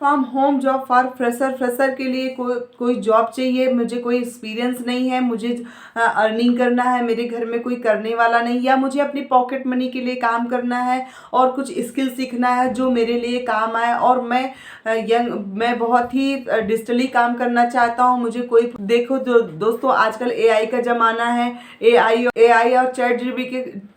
From home job for fresher के लिए कोई जॉब चाहिए, मुझे कोई एक्सपीरियंस नहीं है, मुझे अर्निंग करना है, मेरे घर में कोई करने वाला नहीं, या मुझे अपनी पॉकेट मनी के लिए काम करना है और कुछ स्किल सीखना है जो मेरे लिए काम आए, और मैं बहुत ही डिजिटली काम करना चाहता हूँ। मुझे कोई देखो दोस्तों, आजकल एआई का ज़माना है। एआई और चैट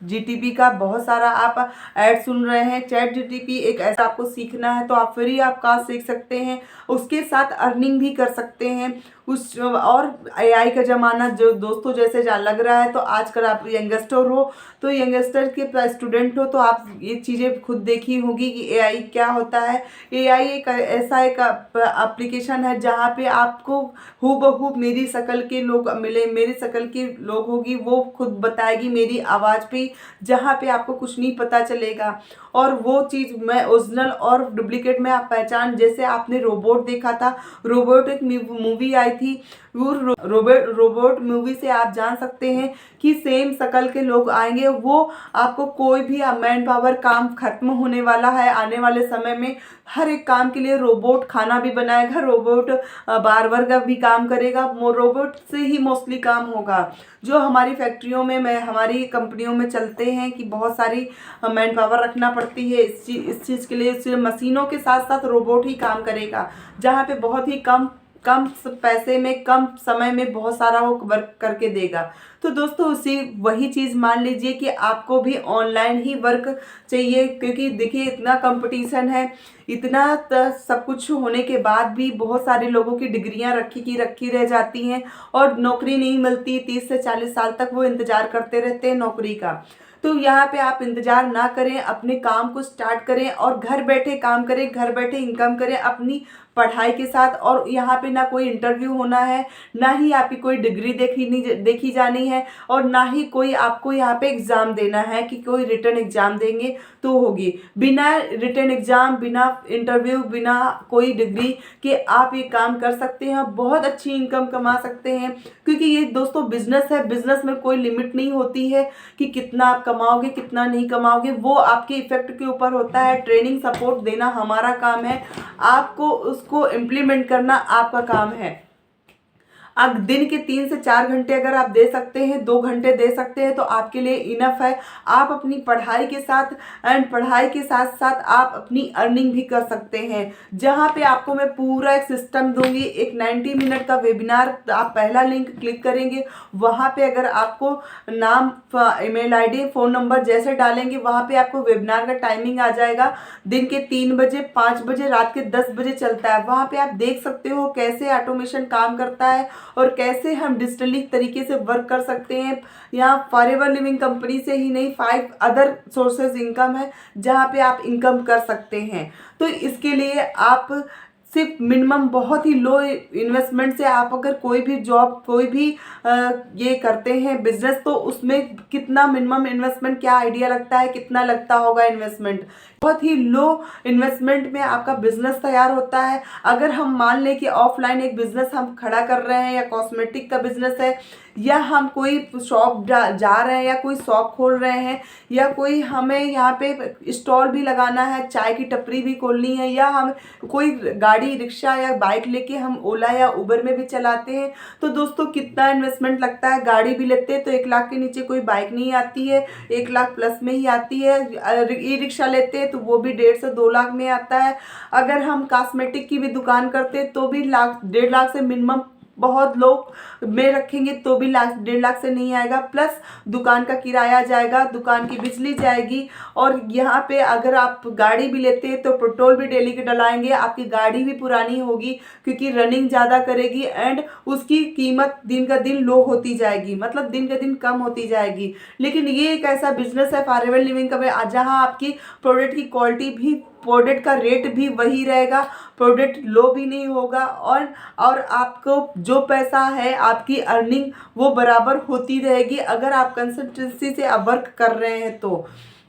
जीटीपी का बहुत सारा आप ऐड सुन रहे हैं। चैट जीटीपी एक ऐसा, आपको सीखना है तो आप फ्री आप का सीख सकते हैं, उसके साथ अर्निंग भी कर सकते हैं। और एआई का ज़माना जो दोस्तों जैसे लग रहा है, तो आजकल आप यंगस्टर हो, तो यंगस्टर के स्टूडेंट हो, तो आप ये चीज़ें खुद देखी होगी कि एआई क्या होता है। एआई एक ऐसा एक एप्लीकेशन है जहाँ पे आपको हूबहू मेरी शक्ल के लोग मिले, मेरी शक्ल के लोग होगी, वो खुद बताएगी मेरी आवाज़ पे, जहाँ पे आपको कुछ नहीं पता चलेगा। और वो चीज़ मैं ओरिजिनल और डुप्लीकेट में आप पहचान, जैसे आपने रोबोट देखा था, रोबोट एक मूवी आई थी, वो रोबोट मूवी से आप जान सकते हैं कि सेम शक्ल के लोग आएंगे। वो आपको कोई भी मैन पावर काम खत्म होने वाला है आने वाले समय में। हर एक काम के लिए रोबोट खाना भी बनाएगा, रोबोट बार्बर का भी काम करेगा, रोबोट से ही मोस्टली काम होगा। जो हमारी फैक्ट्रियों में हमारी कंपनियों में चलते हैं कि बहुत सारी मैन पावर रखना पड़ती है इस चीज़ के लिए, सिर्फ मशीनों के साथ साथ रोबोट ही काम करेगा, जहाँ पे बहुत ही कम पैसे में, कम समय में बहुत सारा वो वर्क करके देगा। तो दोस्तों वही चीज़ मान लीजिए कि आपको भी ऑनलाइन ही वर्क चाहिए, क्योंकि देखिए इतना कंपटीशन है, इतना सब कुछ होने के बाद भी बहुत सारे लोगों की डिग्रियां रखी रह जाती हैं और नौकरी नहीं मिलती। 30 से 40 साल तक वो इंतज़ार करते रहते हैं नौकरी का। तो यहाँ पे आप इंतज़ार ना करें, अपने काम को स्टार्ट करें और घर बैठे काम करें, घर बैठे इनकम करें अपनी पढ़ाई के साथ। और यहाँ पे ना कोई इंटरव्यू होना है, ना ही आपकी कोई डिग्री देखी जानी है, और ना ही कोई आपको यहाँ पे एग्ज़ाम देना है कि कोई रिटर्न एग्ज़ाम देंगे तो होगी। बिना रिटर्न एग्ज़ाम, बिना इंटरव्यू, बिना कोई डिग्री के आप ये काम कर सकते हैं, बहुत अच्छी इनकम कमा सकते हैं। क्योंकि ये दोस्तों बिजनेस है, बिजनेस में कोई लिमिट नहीं होती है कि कितना आप कमाओगे कितना नहीं कमाओगे, वो आपके इफेक्ट के ऊपर होता है। ट्रेनिंग सपोर्ट देना हमारा काम है, आपको उसको इम्प्लीमेंट करना आपका काम है। अब दिन के 3 से 4 घंटे अगर आप दे सकते हैं, 2 घंटे दे सकते हैं, तो आपके लिए इनफ है। आप अपनी पढ़ाई के साथ साथ आप अपनी अर्निंग भी कर सकते हैं। जहां पे आपको मैं पूरा एक सिस्टम दूंगी, एक 90 मिनट का वेबिनार, आप पहला लिंक क्लिक करेंगे, वहां पे अगर आपको नाम, ईमेल आईडी, फ़ोन नंबर जैसे डालेंगे, वहां पे आपको वेबिनार का टाइमिंग आ जाएगा। दिन के 3 बजे, 5 बजे, रात के 10 बजे चलता है। वहां पे आप देख सकते हो कैसे ऑटोमेशन काम करता है और कैसे हम डिजिटली तरीके से वर्क कर सकते हैं। यहाँ फॉरएवर लिविंग कंपनी से ही नहीं, 5 अदर सोर्सेज इनकम है जहाँ पे आप इनकम कर सकते हैं। तो इसके लिए आप सिर्फ मिनिमम बहुत ही लो इन्वेस्टमेंट से आप अगर कोई भी जॉब, कोई भी ये करते हैं बिजनेस, तो उसमें कितना मिनिमम इन्वेस्टमेंट, क्या आइडिया लगता है कितना लगता होगा इन्वेस्टमेंट? बहुत ही लो इन्वेस्टमेंट में आपका बिजनेस तैयार होता है। अगर हम मान लें कि ऑफलाइन एक बिजनेस हम खड़ा कर रहे हैं, या कॉस्मेटिक का बिजनेस है, या हम कोई शॉप जा रहे हैं, या कोई शॉप खोल रहे हैं, या कोई हमें यहाँ पे स्टॉल भी लगाना है, चाय की टपरी भी खोलनी है, या हम कोई गाड़ी, रिक्शा या बाइक लेके हम ओला या उबर में भी चलाते हैं, तो दोस्तों कितना इन्वेस्टमेंट लगता है। गाड़ी भी लेते हैं तो 1 लाख के नीचे कोई बाइक नहीं आती है, 1 लाख प्लस में ही आती है। ई रिक्शा लेते हैं तो वो भी 1.5 से 2 लाख में आता है। अगर हम कॉस्मेटिक की भी दुकान करते हैं तो भी 1.5 लाख से मिनिमम, बहुत लोग में रखेंगे तो भी 1.5 लाख से नहीं आएगा। प्लस दुकान का किराया जाएगा, दुकान की बिजली जाएगी, और यहाँ पे अगर आप गाड़ी भी लेते हैं तो पेट्रोल भी डेली के डलाएंगे, आपकी गाड़ी भी पुरानी होगी क्योंकि रनिंग ज़्यादा करेगी, एंड उसकी कीमत दिन का दिन लो होती जाएगी, मतलब दिन का दिन कम होती जाएगी। लेकिन ये एक ऐसा बिजनेस है फॉरएवर लिविंग का, जहाँ आपकी प्रोडक्ट की क्वालिटी भी, प्रोडक्ट का रेट भी वही रहेगा, प्रोडक्ट लो भी नहीं होगा, और आपको जो पैसा है, आपकी अर्निंग वो बराबर होती रहेगी अगर आप कंसिस्टेंसी से वर्क कर रहे हैं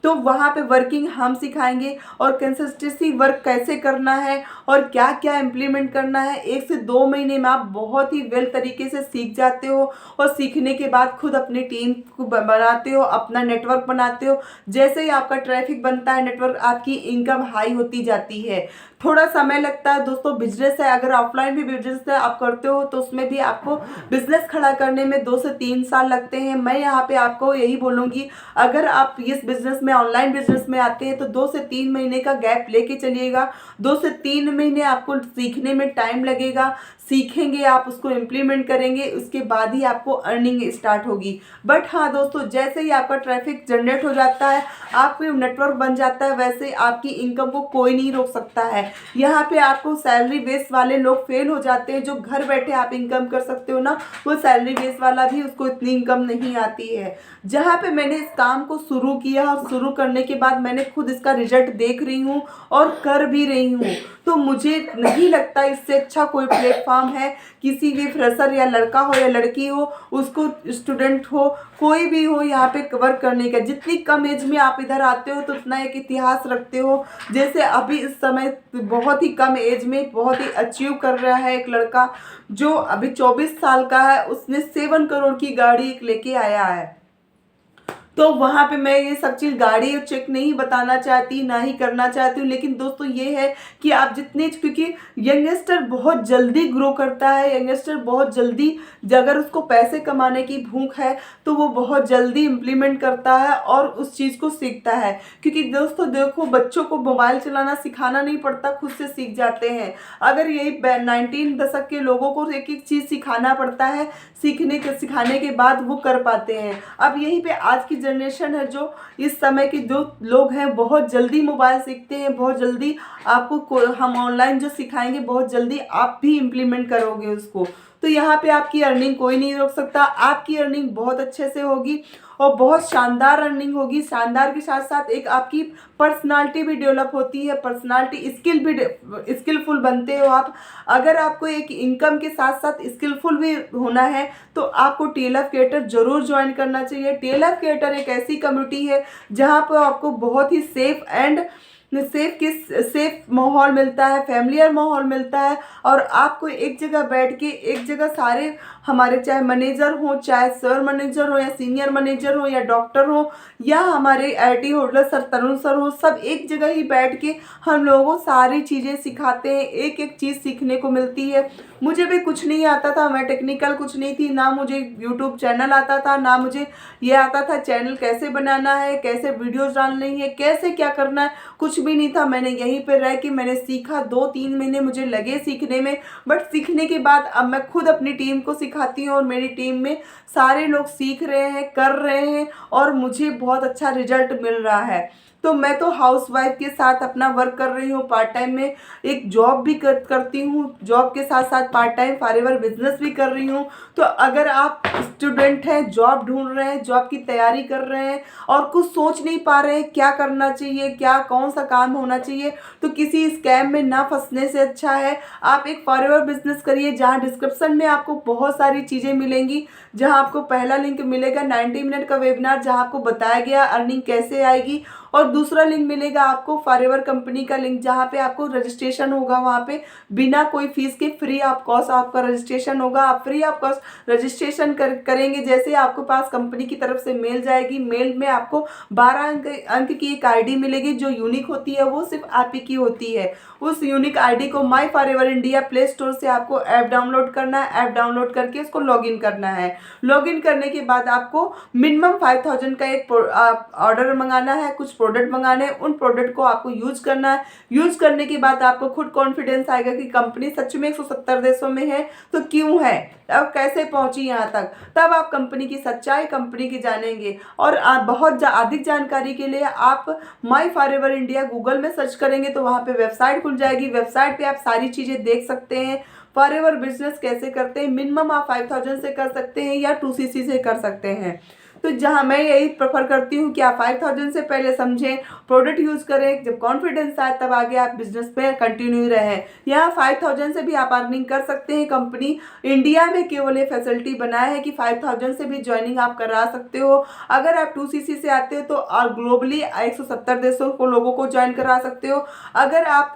तो वहाँ पे वर्किंग हम सिखाएंगे, और कंसिस्टेंसी वर्क कैसे करना है और क्या क्या इम्प्लीमेंट करना है, 1 से 2 महीने में आप बहुत ही वेल तरीके से सीख जाते हो। और सीखने के बाद खुद अपनी टीम को बनाते हो, अपना नेटवर्क बनाते हो। जैसे ही आपका ट्रैफिक बनता है, नेटवर्क, आपकी इनकम हाई होती जाती है। थोड़ा समय लगता है दोस्तों। बिजनेस है, अगर ऑफलाइन भी बिजनेस है आप करते हो तो उसमें भी आपको बिजनेस खड़ा करने में 2 से 3 साल लगते हैं। मैं यहाँ पे आपको यही बोलूँगी, अगर आप इस बिजनेस में ऑनलाइन बिजनेस में आते हैं तो 2 से 3 महीने का गैप लेके चलिएगा। 2 से 3 महीने आपको सीखने में टाइम लगेगा। सीखेंगे आप, उसको इम्प्लीमेंट करेंगे, उसके बाद ही आपको अर्निंग स्टार्ट होगी। बट हाँ दोस्तों, जैसे ही आपका ट्रैफिक जनरेट हो जाता है, आपके नेटवर्क बन जाता है, वैसे आपकी इनकम को कोई नहीं रोक सकता है। यहाँ पे आपको सैलरी बेस वाले लोग फेल हो जाते हैं। जो घर बैठे आप इनकम कर सकते हो ना, वो सैलरी बेस वाला भी उसको इतनी इनकम नहीं आती है। जहाँ पे मैंने इस काम को शुरू किया और शुरू करने के बाद मैंने खुद इसका रिजल्ट देख रही हूँ और कर भी रही हूँ, तो मुझे नहीं लगता इससे अच्छा कोई प्लेटफॉर्म है। किसी भी फ्रेशर या लड़का हो या लड़की हो, उसको स्टूडेंट हो, कोई भी हो, यहाँ पे वर्क करने का। जितनी कम एज में आप इधर आते हो तो उतना एक इतिहास रखते हो। जैसे अभी इस समय बहुत ही कम एज में बहुत ही अचीव कर रहा है एक लड़का, जो अभी 24 साल का है, उसने 7 करोड़ की गाड़ी एक लेके आया है। तो वहाँ पे मैं ये सब चीज़ गाड़ी और चेक नहीं बताना चाहती, ना ही करना चाहती हूँ, लेकिन दोस्तों ये है कि आप जितने, क्योंकि यंगस्टर बहुत जल्दी ग्रो करता है, यंगस्टर बहुत जल्दी, अगर उसको पैसे कमाने की भूख है तो वो बहुत जल्दी इम्प्लीमेंट करता है और उस चीज़ को सीखता है। क्योंकि दोस्तों देखो, बच्चों को मोबाइल चलाना सिखाना नहीं पड़ता, खुद से सीख जाते हैं। अगर यही 19 दशक के लोगों को एक एक चीज़ सिखाना पड़ता है, सिखाने के बाद वो कर पाते हैं। अब यहीं पे आज की जनरेशन है, जो इस समय के जो लोग हैं बहुत जल्दी मोबाइल सीखते हैं, बहुत जल्दी आपको हम ऑनलाइन जो सिखाएंगे बहुत जल्दी आप भी इम्प्लीमेंट करोगे उसको। तो यहाँ पे आपकी अर्निंग कोई नहीं रोक सकता। आपकी अर्निंग बहुत अच्छे से होगी और बहुत शानदार अर्निंग होगी। शानदार के साथ साथ एक आपकी पर्सनालिटी भी डेवलप होती है, पर्सनालिटी स्किल भी, स्किलफुल बनते हो आप। अगर आपको एक इनकम के साथ साथ स्किलफुल भी होना है तो आपको TLF क्रिएटर जरूर ज्वाइन करना चाहिए। TLF क्रिएटर एक ऐसी कम्युनिटी है जहाँ पर आपको बहुत ही सेफ माहौल मिलता है, फैमिलियर माहौल मिलता है, और आपको एक जगह बैठ के एक जगह सारे हमारे, चाहे मैनेजर हो, चाहे सर मैनेजर हो, या सीनियर मैनेजर हो, या डॉक्टर हो, या हमारे IT holder sir Tarun sir हो, सब एक जगह ही बैठ के हम लोगों को सारी चीज़ें सिखाते हैं। एक एक चीज़ सीखने को मिलती है। मुझे भी कुछ नहीं आता था, मैं टेक्निकल कुछ नहीं थी, ना मुझे यूट्यूब चैनल आता था, ना मुझे ये आता था चैनल कैसे बनाना है, कैसे वीडियोज़ डालनी है, कैसे क्या करना है, कुछ भी नहीं था। मैंने यहीं पर रह के मैंने सीखा। 2-3 महीने मुझे लगे सीखने में, बट सीखने के बाद अब मैं खुद अपनी टीम को सिखाती हूँ और मेरी टीम में सारे लोग सीख रहे हैं, कर रहे हैं, और मुझे बहुत अच्छा रिजल्ट मिल रहा है। तो मैं तो हाउसवाइफ के साथ अपना वर्क कर रही हूँ, पार्ट टाइम में एक जॉब भी करती हूँ, जॉब के साथ साथ पार्ट टाइम फॉरएवर बिजनेस भी कर रही हूँ। तो अगर आप स्टूडेंट हैं, जॉब ढूंढ रहे हैं, जॉब की तैयारी कर रहे हैं और कुछ सोच नहीं पा रहे हैं क्या करना चाहिए, क्या कौन सा काम होना चाहिए, तो किसी स्कैम में ना फंसने से अच्छा है आप एक फॉरएवर बिजनेस करिए। जहाँ डिस्क्रिप्शन में आपको बहुत सारी चीज़ें मिलेंगी, जहाँ आपको पहला लिंक मिलेगा 90 मिनट का वेबिनार, जहाँ आपको बताया गया अर्निंग कैसे आएगी, और दूसरा लिंक मिलेगा आपको फॉरएवर कंपनी का लिंक, जहाँ पे आपको रजिस्ट्रेशन होगा। वहाँ पे बिना कोई फीस के फ्री ऑफ कॉस्ट आपका रजिस्ट्रेशन होगा। आप फ्री ऑफ कॉस्ट रजिस्ट्रेशन करेंगे, जैसे आपके पास कंपनी की तरफ से मेल जाएगी, मेल में आपको 12 अंक की एक ID मिलेगी जो यूनिक होती है, वो सिर्फ आप ही की होती है। उस यूनिक ID को माई फॉरएवर इंडिया प्ले स्टोर से आपको ऐप डाउनलोड करना है। ऐप डाउनलोड करके उसको लॉगिन करना है। लॉगिन करने के बाद आपको मिनिमम 5000 का एक ऑर्डर मंगाना है, कुछ प्रोडक्ट मंगाने हैं, उन प्रोडक्ट को आपको यूज करना है। यूज करने के बाद आपको खुद कॉन्फिडेंस आएगा कि कंपनी सच में 170 देशों में है तो क्यों है, अब कैसे पहुंची यहाँ तक, तब आप कंपनी की सच्चाई, कंपनी की जानेंगे। और आप बहुत अधिक जानकारी के लिए आप माई फॉरएवर इंडिया गूगल में सर्च करेंगे तो वहाँ पे वेबसाइट खुल जाएगी। वेबसाइट पे आप सारी चीज़ें देख सकते हैं। फॉरएवर बिजनेस कैसे करते हैं, मिनिमम आप 5000 से कर सकते हैं या 2cc से कर सकते हैं। तो जहाँ मैं यही प्रेफर करती हूँ कि आप 5000 से पहले समझें, प्रोडक्ट यूज़ करें, जब कॉन्फिडेंस आए तब आगे आप बिजनेस पे कंटिन्यू रहें। यहाँ 5000 से भी आप अर्निंग कर सकते हैं। कंपनी इंडिया में केवल ये फैसिलिटी बनाया है कि 5000 से भी ज्वाइनिंग आप करा सकते हो। अगर आप 2cc से आते हो तो ग्लोबली 170 देशों को लोगों को ज्वाइन करा सकते हो। अगर आप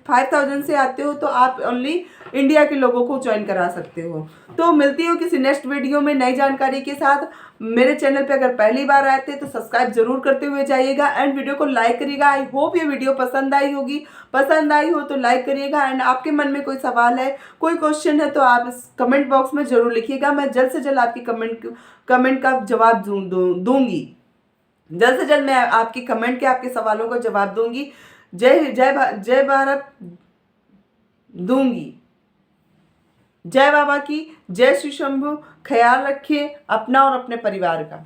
5000 से आते हो तो आप ओनली इंडिया के लोगों को ज्वाइन करा सकते हो। तो मिलती हूँ किसी नेक्स्ट वीडियो में नई जानकारी के साथ। मेरे चैनल पे अगर पहली बार आए थे तो सब्सक्राइब जरूर करते हुए जाइएगा एंड वीडियो को लाइक करिएगा। आई होप ये वीडियो पसंद आई होगी। पसंद आई हो तो लाइक करिएगा एंड आपके मन में कोई सवाल है, कोई क्वेश्चन है तो आप इस कमेंट बॉक्स में जरूर लिखिएगा। मैं जल्द से जल्द आपकी कमेंट का जवाब दूंगी। जल्द से जल्द मैं आपकी कमेंट के आपके सवालों का जवाब दूंगी। जय भारत दूंगी। जय बाबा की, जय श्री शंभू। ख्याल रखिए अपना और अपने परिवार का।